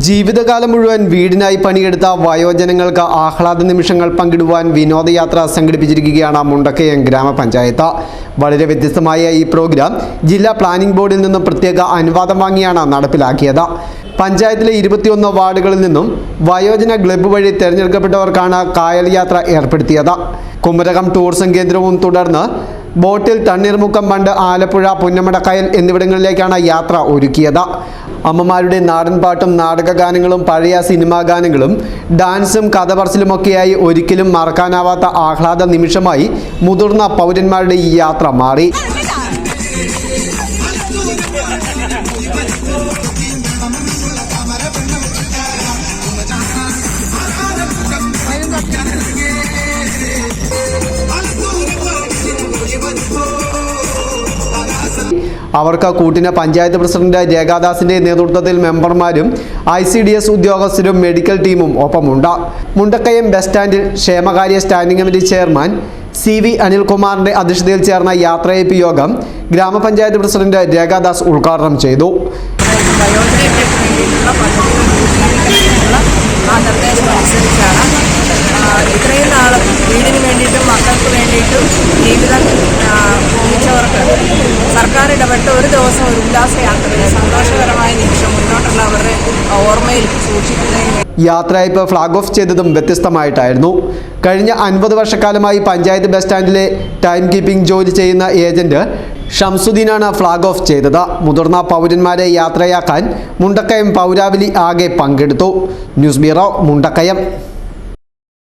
ജീവിതകാലം മുഴുവൻ വീടിനായി പണിയെടുത്ത വയോജനങ്ങൾക്ക് ആഹ്ലാദ നിമിഷങ്ങൾ പങ്കിടുവാൻ വിനോദയാത്ര സംഘടിപ്പിച്ചിരിക്കുകയാണ് മുണ്ടക്കയം ഗ്രാമപഞ്ചായത്ത്. വളരെ വ്യത്യസ്തമായ ഈ പ്രോഗ്രാം ജില്ലാ പ്ലാനിംഗ് ബോർഡിൽ നിന്നും പ്രത്യേക അനുവാദം വാങ്ങിയാണ് നടപ്പിലാക്കിയത്. പഞ്ചായത്തിലെ 21 വാർഡുകളിൽ നിന്നും വയോജന ക്ലബ്ബ് വഴി തിരഞ്ഞെടുക്കപ്പെട്ടവർക്കാണ് കായൽ യാത്ര ഏർപ്പെടുത്തിയത്. കുമരകം ടൂറിസം കേന്ദ്രവും തുടർന്ന് ബോട്ടിൽ തണ്ണീർമുക്കം ബണ്ട്, ആലപ്പുഴ, പുന്നമടക്കായൽ എന്നിവിടങ്ങളിലേക്കാണ് യാത്ര ഒരുക്കിയത്. അമ്മമാരുടെ നാടൻ പാട്ടും നാടകഗാനങ്ങളും പഴയ സിനിമാ ഗാനങ്ങളും ഡാൻസും കഥപറച്ചിലുമൊക്കെയായി ഒരിക്കലും മറക്കാനാവാത്ത ആഹ്ലാദ നിമിഷമായി മുതിർന്ന പൗരന്മാരുടെ ഈ യാത്ര മാറി. അവർക്ക് കൂട്ടിന് പഞ്ചായത്ത് പ്രസിഡന്റ് രേഖാദാസിന്റെ നേതൃത്വത്തിൽ മെമ്പർമാരും ICDS ഉദ്യോഗസ്ഥരും മെഡിക്കൽ ടീമും ഒപ്പമുണ്ട്. മുണ്ടക്കയം ബസ് സ്റ്റാൻഡിൽ ക്ഷേമകാര്യ സ്റ്റാൻഡിംഗ് കമ്മിറ്റി ചെയർമാൻ CV അനിൽകുമാറിന്റെ അധ്യക്ഷതയിൽ ചേർന്ന യാത്രയയപ്പ് യോഗം ഗ്രാമപഞ്ചായത്ത് പ്രസിഡന്റ് രേഖാദാസ് ഉദ്ഘാടനം ചെയ്തു. ഇത്രയും നാളും വീടിന് വേണ്ടിയിട്ടും മക്കൾക്ക് വേണ്ടിയിട്ടും ജീവിതം ജീവിച്ചവർക്ക് സർക്കാർ ഇടപെട്ട് ഒരു ദിവസം ഒരു ഉല്ലാസയാത്രയിൽ സന്തോഷകരമായ നിമിഷം മുന്നോട്ടുള്ള അവരുടെ ഓർമ്മയിൽ സൂക്ഷിക്കുന്നതിന് യാത്രയയപ്പ് ഫ്ലാഗ് ഓഫ് ചെയ്തതും വ്യത്യസ്തമായിട്ടായിരുന്നു. കഴിഞ്ഞ 50 വർഷക്കാലമായി പഞ്ചായത്ത് ബസ് സ്റ്റാൻഡിലെ ടൈം കീപ്പിംഗ് ജോലി ചെയ്യുന്ന ഏജന്റ് ഷംസുദ്ദീനാണ് ഫ്ലാഗ് ഓഫ് ചെയ്തത്. മുതിർന്ന പൗരന്മാരെ യാത്രയാക്കാൻ മുണ്ടക്കയം പൗരാവലി ആകെ പങ്കെടുത്തു. News bureau, Mundakayam.